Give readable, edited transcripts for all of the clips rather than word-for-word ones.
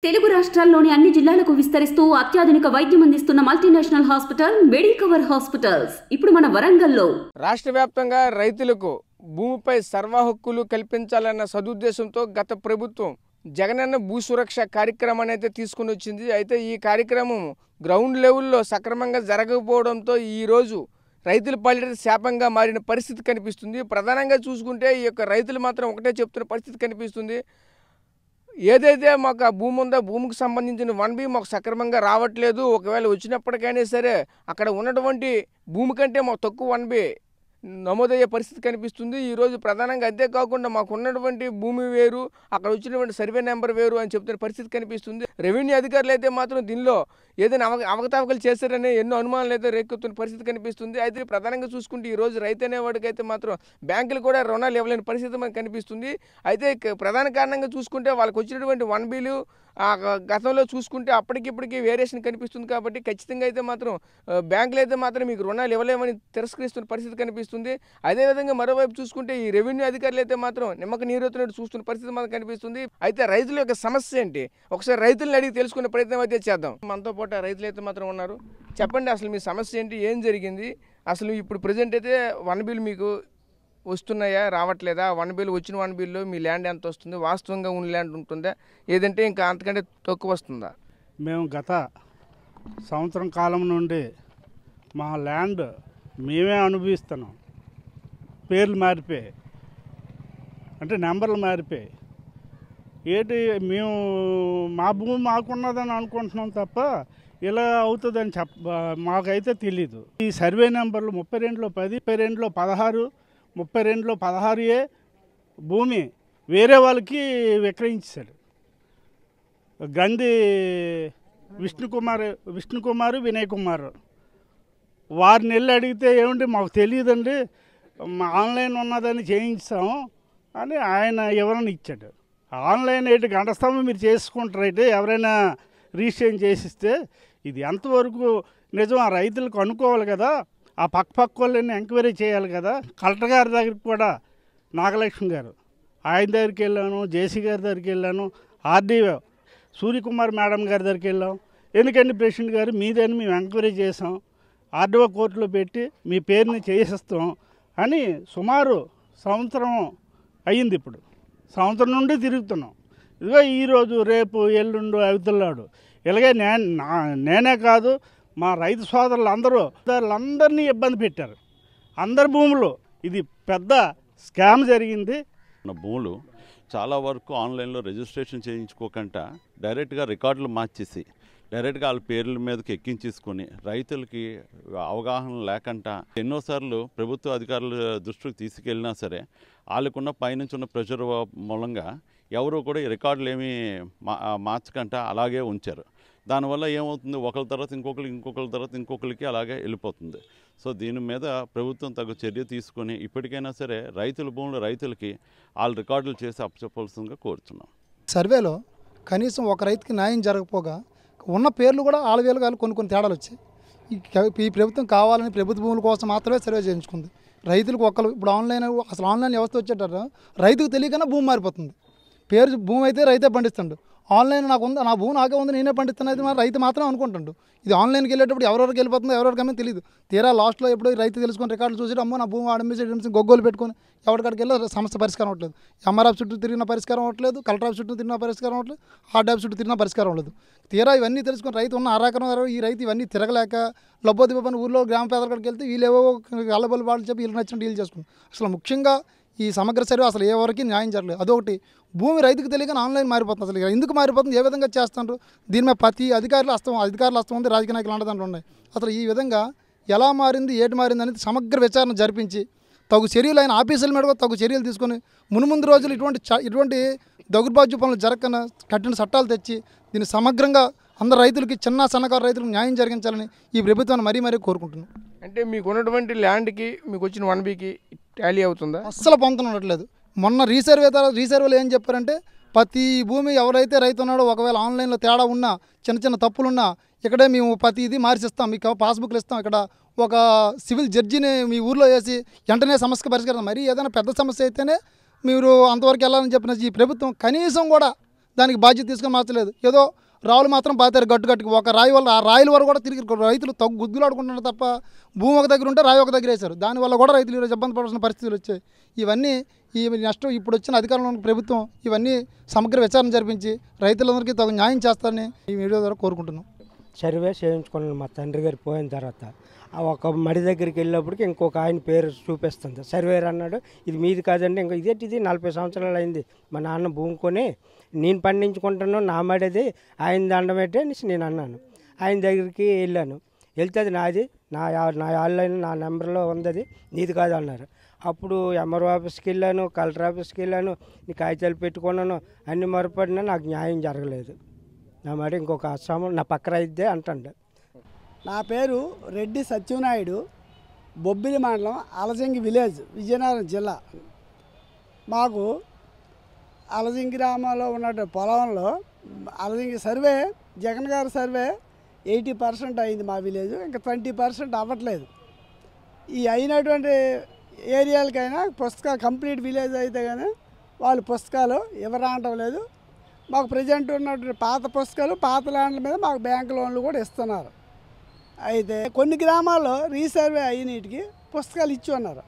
తెలుగు రాష్ట్రాల్లోని అన్ని జిల్లాలకు విస్తరిస్తూ అత్యాధునిక వైద్యం అందిస్తున్న మల్టీనేషనల్ హాస్పిటల్ మెడికవర్ హాస్పిటల్స్ ఇప్పుడు మన వరంగల్లో. రాష్ట్ర వ్యాప్తంగా రైతులకు భూమిపై సర్వ హక్కులు కల్పించాలన్న సదుద్దేశంతో గత ప్రభుత్వం జగనన్న భూ సురక్ష కార్యక్రమాన్ని అయితే తీసుకుని వచ్చింది. అయితే ఈ కార్యక్రమం గ్రౌండ్ లెవెల్లో సక్రమంగా జరగకపోవడంతో ఈరోజు రైతుల పాలిట శాపంగా మారిన పరిస్థితి కనిపిస్తుంది. ప్రధానంగా చూసుకుంటే ఈ యొక్క రైతులు మాత్రం ఒకటే చెప్తున్న పరిస్థితి కనిపిస్తుంది. ఏదైతే మాకు ఆ భూమి ఉందో భూమికి సంబంధించిన 1B మాకు సక్రమంగా రావట్లేదు. ఒకవేళ వచ్చినప్పటికైనా సరే అక్కడ ఉన్నటువంటి భూమి కంటే మాకు తక్కువ 1B నమోదయ్యే పరిస్థితి కనిపిస్తుంది. ఈరోజు ప్రధానంగా అదే కాకుండా మాకు ఉన్నటువంటి భూమి వేరు, అక్కడ వచ్చినటువంటి సర్వే నెంబర్ వేరు అని చెప్తున్న పరిస్థితి కనిపిస్తుంది. రెవెన్యూ అధికారులు అయితే మాత్రం దీనిలో ఏదైనా అవకతవకలు చేశారనే ఎన్నో అనుమానాలు అయితే రేకెత్తున్న పరిస్థితి కనిపిస్తుంది. అయితే ప్రధానంగా చూసుకుంటే ఈరోజు రైతు అనేవాడికైతే మాత్రం బ్యాంకులు కూడా రుణాలు ఇవ్వలేని పరిస్థితి మనకు కనిపిస్తుంది. అయితే ప్రధాన కారణంగా చూసుకుంటే వాళ్ళకి వచ్చినటువంటి 1Bలు గతంలో చూసుకుంటే అప్పటికిప్పటికీ వేరియేషన్ కనిపిస్తుంది. కాబట్టి ఖచ్చితంగా అయితే మాత్రం బ్యాంకులు అయితే మాత్రం మీకు రుణాలు ఇవ్వలేమని తిరస్కరిస్తున్న పరిస్థితి కనిపిస్తుంది. అదేవిధంగా మరోవైపు చూసుకుంటే ఈ రెవెన్యూ అధికారులు అయితే మాత్రం నిమ్మక నీరెత్తినట్టు చూస్తున్న పరిస్థితి మనకు కనిపిస్తుంది. అయితే రైతుల యొక్క సమస్య ఏంటి ఒకసారి రైతులను అడిగి తెలుసుకునే ప్రయత్నం అయితే చేద్దాం. మనతో పాటు రైతులు అయితే మాత్రం ఉన్నారు. చెప్పండి, అసలు మీ సమస్య ఏంటి, ఏం జరిగింది? అసలు ఇప్పుడు ప్రజెంట్ అయితే 1Bలు మీకు వస్తున్నాయా, రావట్లేదా? 1Bలు వచ్చిన 1Bలో మీ ల్యాండ్ ఎంత వస్తుంది? వాస్తవంగా ఉన్న ల్యాండ్ ఉంటుందా, ఏదంటే ఇంకా అంతకంటే తక్కువ వస్తుందా? మేము గత సంవత్సరం కాలం నుండి మా ల్యాండ్ మేమే అనుభవిస్తున్నాం. పేర్లు మారిపోయాయి, అంటే నెంబర్లు మారిపోయాయి. ఏంటి మేము మా భూమి మాకున్నదని అనుకుంటున్నాం తప్ప ఇలా అవుతుందని మాకైతే తెలీదు. ఈ సర్వే నెంబర్లు 32లో 10, 32లో 16, 32లో 16A భూమి వేరే వాళ్ళకి విక్రయించాడు. గంధి విష్ణుకుమార్, వినయ్ కుమార్ వారిని వెళ్ళి అడిగితే ఏమంటే మాకు తెలియదండి, ఆన్లైన్ ఉన్నదని చేయించాము అని ఆయన వివరణ ఇచ్చాడు. ఆన్లైన్ ఏంటి, గంట స్తంభం మీరు చేసుకుంటారైతే ఎవరైనా రిజిస్ట్రేషన్ చేసిస్తే ఇది ఎంతవరకు నిజం ఆ రైతులకు అనుకోవాలి కదా. ఆ పక్క వాళ్ళని ఎంక్వైరీ చేయాలి కదా. కలెక్టర్ గారి దగ్గరికి కూడా నాగలక్ష్మి గారు ఆయన దగ్గరికి వెళ్ళాను, జేసీ గారి దగ్గరికి వెళ్ళాను, ఆర్డీఓ సూర్యకుమార్ మేడం గారి దగ్గరికి వెళ్ళాం. ఎందుకంటే ప్రెసిడెంట్ గారు మీదని మేము ఎంక్వైరీ చేసాం, ఆర్డీఓ కోర్టులో పెట్టి మీ పేరుని చేసిస్తాం అని సుమారు సంవత్సరం అయ్యింది. ఇప్పుడు సంవత్సరం నుండి తిరుగుతున్నాం. ఇదిగో ఈరోజు రేపు ఎల్లుండు అవుతున్నాడు. ఇలాగే నేనే కాదు మా రైతు సోదరులు అందరినీ ఇబ్బంది పెట్టారు. అందరి భూములు ఇది పెద్ద స్కామ్ జరిగింది. భూములు చాలా వరకు ఆన్లైన్లో రిజిస్ట్రేషన్ చేయించుకోకుండా డైరెక్ట్గా రికార్డులు మార్చేసి డైరెక్ట్గా వాళ్ళ పేర్ల మీదకి ఎక్కించేసుకొని రైతులకి అవగాహన లేకుండా ఎన్నోసార్లు ప్రభుత్వ అధికారుల దృష్టికి తీసుకెళ్ళినా సరే వాళ్ళకున్న పైనుంచి ఉన్న ప్రెషర్ మూలంగా ఎవరు కూడా ఈ రికార్డులు ఏమీ మార్చకుండా అలాగే ఉంచారు. దానివల్ల ఏమవుతుంది, ఒకరి తర్వాత ఇంకొకరి తర్వాత ఇంకొకరికి అలాగే వెళ్ళిపోతుంది. సో దీని మీద ప్రభుత్వం తగు చర్య తీసుకొని ఇప్పటికైనా సరే రైతుల భూములు రైతులకి వాళ్ళ రికార్డులు చేసి అప్పచెప్పాల్సిందిగా కోరుతున్నాం. సర్వేలో కనీసం ఒక రైతుకి న్యాయం జరగకపోగా ఉన్న పేర్లు కూడా ఆలవేలుగా కొన్ని తేడాలు వచ్చాయి. ఈ ప్రభుత్వం కావాలని ప్రభుత్వ భూముల కోసం మాత్రమే సర్వే చేయించుకుంది. రైతులకు ఇప్పుడు అసలు ఆన్లైన్ వ్యవస్థ వచ్చేటప్పుడు రైతుకు తెలియకన్నా భూమి మారిపోతుంది. పేరు భూమి అయితే రైతే పండిస్తాడు, ఆన్లైన్ నాకు ఉంది, నా భూమి నాకే ఉంది, నేనే పండిస్తున్నది రైతు మాత్రం అనుకుంటాడు. ఇది ఆన్లైన్కి వెళ్ళేటప్పుడు ఎవరెవరికి వెళ్ళిపోతుందో ఎవరెవరికైనా తెలియదు. తీరా లాస్ట్లో ఎప్పుడో రైతు తెలుసుకొని రికార్డులు చూసి అమ్మో నా భూమి ఆడంబేసి గొగ్గోలు పెట్టుకొని ఎవరికాడికి వెళ్ళి సమస్య పరిష్కారం అవ్వట్లేదు. ఎంఆర్ఆఫ్ చుట్టూ తిరిగిన పరిష్కారం అవ్వట్లేదు, కలెక్టర్ ఆఫ్ చుట్టూ తిరిగిన పరిష్కారం అవ్వట్లేదు, ఆర్డీఆఫ్ చుట్టూ తిరిగిన పరిష్కారం అవ్వలేదు. తీరా ఇవన్నీ తెలుసుకొని రైతు ఉన్న ఆరాకరం ఈ రైతు ఇవన్నీ తిరగలేక లబ్బోదిబ్బని ఊళ్ళో గ్రామ పేదలకి వెళ్తే వీళ్ళేవో అల్లబల్లి వాళ్ళు చెప్పి వీళ్ళు నచ్చిన డీల్ చేసుకుంటారు. అసలు ముఖ్యంగా ఈ సమగ్ర సర్వే అసలు ఎవరికి న్యాయం జరగలేదు. అదొకటి. భూమి రైతుకు తెలియక ఆన్లైన్ మారిపోతుంది. అసలు ఎందుకు మారిపోతుంది, ఏ విధంగా చేస్తున్నారు, దీని మీద ప్రతి అధికారులు వస్తూ ఉంది, రాజకీయ నాయకులు అండదండలు ఉన్నాయి. అసలు ఈ విధంగా ఎలా మారింది, ఏటి మారింది అనేది సమగ్ర విచారణ జరిపించి తగు చర్యలు అయిన ఆఫీసుల మీద తగు చర్యలు తీసుకొని మునుముందు రోజులు ఇటువంటి దౌర్భాగ్య పనులు జరగకుండా కఠిన చట్టాలు తెచ్చి దీన్ని సమగ్రంగా అందరు రైతులకి, చిన్న సన్నకారు రైతులకు న్యాయం జరిగించాలని ఈ ప్రభుత్వాన్ని మరీ కోరుకుంటున్నాం. అంటే మీకు ఉన్నటువంటి ల్యాండ్కి మీకు వచ్చిన 1Bకి టాలీ అవుతుందా? అస్సలు పొంతన ఉండట్లేదు. మొన్న రీసర్వేలో ఏం చెప్పారంటే ప్రతి భూమి ఎవరైతే రైతు ఉన్నాడో ఒకవేళ ఆన్లైన్లో తేడా ఉన్నా చిన్న తప్పులున్నా ఇక్కడే మేము ప్రతి ఇది మార్చిస్తాం, మీకు పాస్బుక్లు ఇస్తాం, ఇక్కడ ఒక సివిల్ జడ్జిని మీ ఊర్లో వేసి వెంటనే సమస్య పరిష్కారం. మరి ఏదైనా పెద్ద సమస్య అయితేనే మీరు అంతవరకు వెళ్ళాలని చెప్పిన ఈ ప్రభుత్వం కనీసం కూడా దానికి బాధ్యత తీసుకొని మార్చలేదు. ఏదో రావులు మాత్రం పాతారు గట్టుకి ఒక రాయి వల్ల ఆ రాయిల వరకు కూడా తిరిగి రైతులు గుద్దులాడుకుంటున్నారు తప్ప భూమి ఒక దగ్గర ఉంటే రాయి ఒక దగ్గర వేశారు. దానివల్ల కూడా రైతులు ఈరోజు ఇబ్బంది పడాల్సిన పరిస్థితులు వచ్చాయి. ఇవన్నీ ఈ నష్టం ఇప్పుడు వచ్చిన అధికారంలో ఉన్న ప్రభుత్వం ఇవన్నీ సమగ్ర విచారణ జరిపించి రైతులందరికీ తగు న్యాయం చేస్తారని ఈ వీడియో ద్వారా కోరుకుంటున్నాం. సర్వే చేయించుకున్నాను మా తండ్రి గారు పోయిన తర్వాత. ఒక మడి దగ్గరికి వెళ్ళినప్పటికి ఇంకొక ఆయన పేరు చూపిస్తుంది. సర్వేర్ అన్నాడు ఇది మీది కాదండి. ఇంకా ఇది 40 సంవత్సరాలు అయింది మా నాన్న భూమి కొని నేను పండించుకుంటున్నాను, నా మడిది ఆయన దండం పెట్టి అనేసి నేను అన్నాను. ఆయన దగ్గరికి వెళ్ళాను. వెళ్తే అది నాది, నా ఆన్లైన్ నా నెంబర్లో ఉంది, అది నీది కాదు అన్నారు. అప్పుడు ఎంఆర్ఓ ఆఫీస్కి వెళ్ళాను, కలెక్టర్ ఆఫీస్కి వెళ్ళాను, నీ కాగితాలు పెట్టుకున్నాను, అన్ని మొరపడినా నాకు న్యాయం జరగలేదు. నా మాట ఇంకొక అస్సాము నా పక్క రైతే అంటాడు. నా పేరు రెడ్డి సత్యనాయుడు, బొబ్బిలి మండలం అలజంగి విలేజ్, విజయనగరం జిల్లా. మాకు అలజంగి గ్రామంలో ఉన్న పొలంలో అలజంగి సర్వే జగన్ గారి సర్వే 80% అయింది మా విలేజ్, ఇంకా 20% అవ్వట్లేదు. ఈ అయినటువంటి ఏరియాలకైనా పుస్తకాలు కంప్లీట్ విలేజ్ అయితే కానీ వాళ్ళు పుస్తకాలు ఇవ్వరావటం లేదు. మాకు ప్రజెంట్ ఉన్నటువంటి పాత పుస్తకాలు పాత ల్యాండ్ల మీద మాకు బ్యాంక్ లోన్లు కూడా ఇస్తున్నారు. అయితే కొన్ని గ్రామాల్లో రీసర్వే అయినటికి పుస్తకాలు ఇచ్చి ఉన్నారు.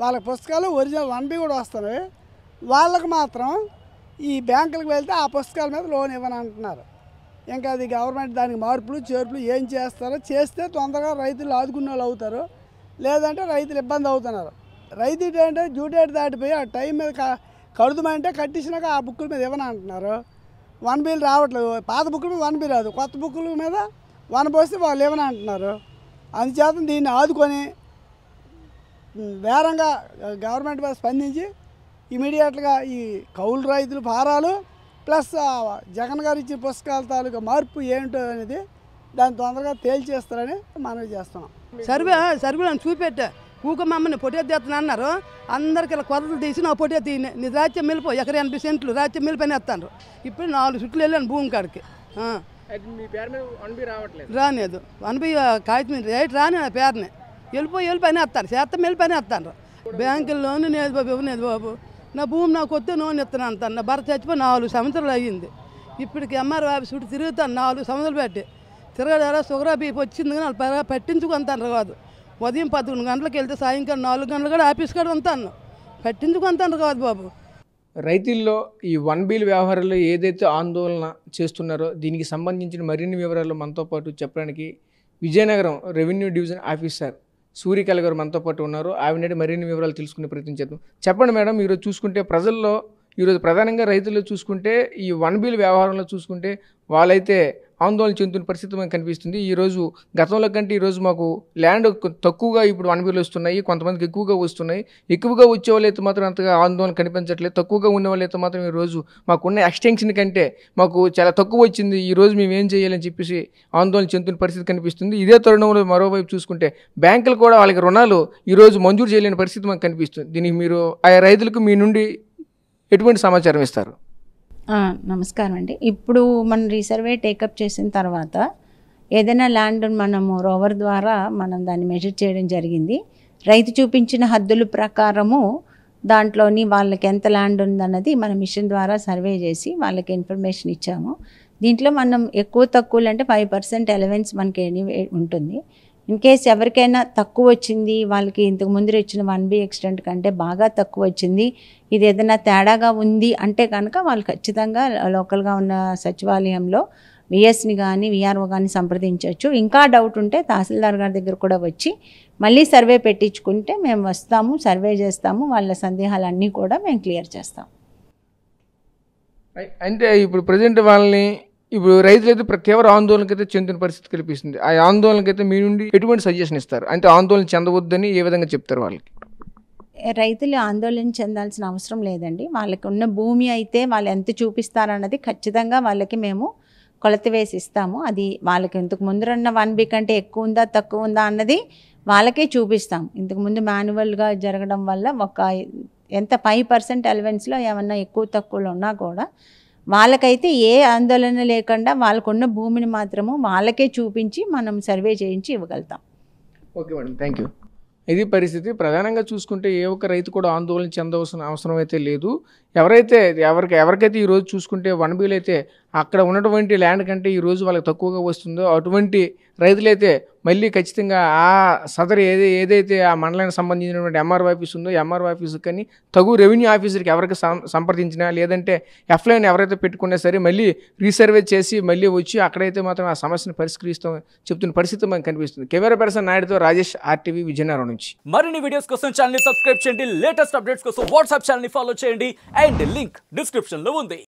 వాళ్ళ పుస్తకాలు ఒరిజినల్ 1B కూడా వస్తున్నాయి. వాళ్ళకు మాత్రం ఈ బ్యాంకులకు వెళ్తే ఆ పుస్తకాల మీద లోన్ ఇవ్వని అంటున్నారు. ఇంకా అది గవర్నమెంట్ దానికి మార్పులు చేర్పులు ఏం చేస్తారో చేస్తే తొందరగా రైతులు ఆదుకునే వాళ్ళు అవుతారు, లేదంటే రైతులు ఇబ్బంది అవుతున్నారు. రైతు ఏంటంటే డ్యూ డేట్ దాటిపోయి ఆ టైం మీద కడుదమంటే కట్టించినాక ఆ బుక్కుల మీద ఇవ్వని అంటున్నారు. 1Bలు రావట్లేదు. పాత బుక్కుల మీద 1B రాదు, కొత్త బుక్కుల మీద 1 పోస్తే వాళ్ళు ఇవ్వని అంటున్నారు. అందుచేత దీన్ని ఆదుకొని వేరంగా గవర్నమెంట్ మీద స్పందించి ఇమీడియట్గా ఈ కౌలు రైతులు ఫారాలు ప్లస్ జగన్ గారు ఇచ్చిన పుస్తకాల తాలూకా మార్పు ఏంటో అనేది దాన్ని తొందరగా తేల్చేస్తారని మనవి చేస్తున్నాం. సర్వేలో చూపెట్టా ఊక మమ్మల్ని పొట్టేస్తున్నా అన్నారు. అందరికి ఇలా కొరతలు తీసి నా పొట్టేది నీ రాజ్యం వెళ్ళిపో, ఎకర 80 సెంట్లు రాజ్యం వెళ్ళిపోయిన వేస్తాను. ఇప్పుడు 4 చుట్లు వెళ్ళాను భూమి కాడికి. రాలేదు 1B కాగితం రేట్ రాని నా పేరుని వెళ్ళిపోయిన వేస్తాను, శాతం వెళ్ళిపోయిన వేస్తాను. బ్యాంకుల్లోనూ లేదు బాబు, ఇవ్వలేదు బాబు. నా భూమి నాకు వస్తే నూనె ఇస్తాను అంటాను. నా భర్త చచ్చిపోయి 4 సంవత్సరాలు అయ్యింది. ఇప్పటికి ఎంఆర్ఓ ఆఫీస్ చుట్టూ తిరుగుతాను 4 సంవత్సరాలు పెట్టి. తిరగడారా షుగర్ బీపీ వచ్చింది కానీ వాళ్ళు పట్టించుకుంటాను కాదు. ఉదయం 11 గంటలకు వెళ్తే సాయంకాలం 4 గంటలు కూడా ఆఫీస్ కాడ ఉంటాను, పట్టించుకుంటాను కాదు బాబు. రైతుల్లో ఈ 1Bల వ్యవహారాలు ఏదైతే ఆందోళన చేస్తున్నారో దీనికి సంబంధించిన మరిన్ని వివరాలు మనతో పాటు చెప్పడానికి Vizianagaram revenue division officer Suryakala గారు మనతో పాటు ఉన్నారు. ఆవిడ మరిన్ని వివరాలు తెలుసుకునే ప్రయత్నం చేద్దాం. చెప్పండి మేడం, ఈరోజు చూసుకుంటే ప్రజల్లో ఈరోజు ప్రధానంగా రైతుల్లో చూసుకుంటే ఈ 1Bల వ్యవహారంలో చూసుకుంటే వాళ్ళైతే ఆందోళన చెందుతున్న పరిస్థితి మనకు కనిపిస్తుంది. ఈరోజు గతంలో కంటే ఈరోజు మాకు ల్యాండ్ తక్కువగా ఇప్పుడు 1Bలు వస్తున్నాయి, కొంతమందికి ఎక్కువగా వస్తున్నాయి. ఎక్కువగా వచ్చే వాళ్ళైతే మాత్రం అంతగా ఆందోళన కనిపించట్లేదు. తక్కువగా ఉన్న వాళ్ళైతే మాత్రం ఈరోజు మాకున్న ఎక్స్టెన్షన్ కంటే మాకు చాలా తక్కువ వచ్చింది, ఈరోజు మేము ఏం చేయాలని చెప్పేసి ఆందోళన చెందుతున్న పరిస్థితి కనిపిస్తుంది. ఇదే తరుణంలో మరోవైపు చూసుకుంటే బ్యాంకులు కూడా వాళ్ళకి రుణాలు ఈరోజు మంజూరు చేయలేని పరిస్థితి మనకు కనిపిస్తుంది. దీనికి మీరు ఆయా రైతులకు మీ నుండి ఎటువంటి సమాచారం ఇస్తారు? నమస్కారం అండి. ఇప్పుడు మనం రీసర్వే టేకప్ చేసిన తర్వాత ఏదైనా ల్యాండ్ మనము రోవర్ ద్వారా మనం దాన్ని మెజర్ చేయడం జరిగింది. రైతు చూపించిన హద్దుల ప్రకారము దాంట్లోని వాళ్ళకి ఎంత ల్యాండ్ ఉందన్నది మన మిషన్ ద్వారా సర్వే చేసి వాళ్ళకి ఇన్ఫర్మేషన్ ఇచ్చాము. దీంట్లో మనం ఎక్కువ తక్కువలు అంటే 5% అలవెన్స్ మనకి ఎనీవే ఉంటుంది. ఇన్ కేస్ ఎవరికైనా తక్కువ వచ్చింది, వాళ్ళకి ఇంతకు ముందు ఇచ్చిన 1B ఎక్స్టెంట్ కంటే బాగా తక్కువ వచ్చింది, ఇది ఏదైనా తేడాగా ఉంది అంటే కనుక వాళ్ళు ఖచ్చితంగా లోకల్గా ఉన్న సచివాలయంలో విఎస్ని కానీ విఆర్ఓ కానీ సంప్రదించవచ్చు. ఇంకా డౌట్ ఉంటే తహసీల్దార్ గారి దగ్గర కూడా వచ్చి మళ్ళీ సర్వే పెట్టించుకుంటే మేము వస్తాము, సర్వే చేస్తాము, వాళ్ళ సందేహాలన్నీ కూడా మేము క్లియర్ చేస్తాం. అంటే ఇప్పుడు ప్రజెంట్ వాళ్ళని ఇప్పుడు రైతులైతే తీవ్ర ఆందోళనకైతే చెందిన పరిస్థితి కల్పిస్తుంది. ఆ ఆందోళనకైతే మీ నుండి ఎటువంటి సజెషన్ ఇస్తారు? అంటే ఆందోళన చెందవద్దని ఏ విధంగా చెప్తారు వాళ్ళకి? రైతులు ఆందోళన చెందాల్సిన అవసరం లేదండి. వాళ్ళకి ఉన్న భూమి అయితే వాళ్ళు ఎంత చూపిస్తారన్నది ఖచ్చితంగా వాళ్ళకి మేము కొలత వేసి ఇస్తాము. అది వాళ్ళకి ఇంతకు ముందున్న 1B కంటే ఎక్కువ ఉందా తక్కువ ఉందా అన్నది వాళ్ళకే చూపిస్తాం. ఇంతకుముందు మాన్యువల్గా జరగడం వల్ల ఎంత 5% అలవెన్స్లో ఏమన్నా ఎక్కువ తక్కువలో ఉన్నా కూడా వాళ్ళకైతే ఏ ఆందోళన లేకుండా వాళ్ళకున్న భూమిని మాత్రము వాళ్ళకే చూపించి మనం సర్వే చేయించి ఇవ్వగలుగుతాం. Okay madam, thank you. ఇది పరిస్థితి. ప్రధానంగా చూసుకుంటే ఏ ఒక్క రైతు కూడా ఆందోళన చెందవలసిన అవసరం అయితే లేదు. ఎవరికైతే ఈరోజు చూసుకుంటే 1Bలో అయితే అక్కడ ఉన్నటువంటి ల్యాండ్ కంటే ఈరోజు వాళ్ళకి తక్కువగా వస్తుందో అటువంటి రైతులైతే మళ్ళీ ఖచ్చితంగా ఆ సదరు ఏదైతే ఆ మండలానికి సంబంధించినటువంటి ఎంఆర్ఓ ఆఫీస్ ఉందో ఎంఆర్ఓ ఆఫీస్కి కానీ తగు రెవెన్యూ ఆఫీసర్కి ఎవరికి సంప్రదించినా లేదంటే ఎఫ్ఐఆర్ని ఎవరైతే పెట్టుకున్నా సరే మళ్ళీ రీసర్వే చేసి మళ్ళీ వచ్చి అక్కడైతే మాత్రం ఆ సమస్యను పరిష్కరిస్తాం చెప్తున్న పరిస్థితి మనకు కనిపిస్తుంది. కెమెరా పర్సన్ నాయుడుతో రాజేష్, RTV, విజయనగరం నుంచి. మరిన్ని వీడియోస్ కోసం ఛానల్ ని సబ్స్క్రైబ్ చేయండి. లేటెస్ట్ అప్డేట్స్ కోసం వాట్సాప్ ఛానల్ ని ఫాలో చేయండి. అండ్ లింక్ డిస్క్రిప్షన్ లో ఉంది.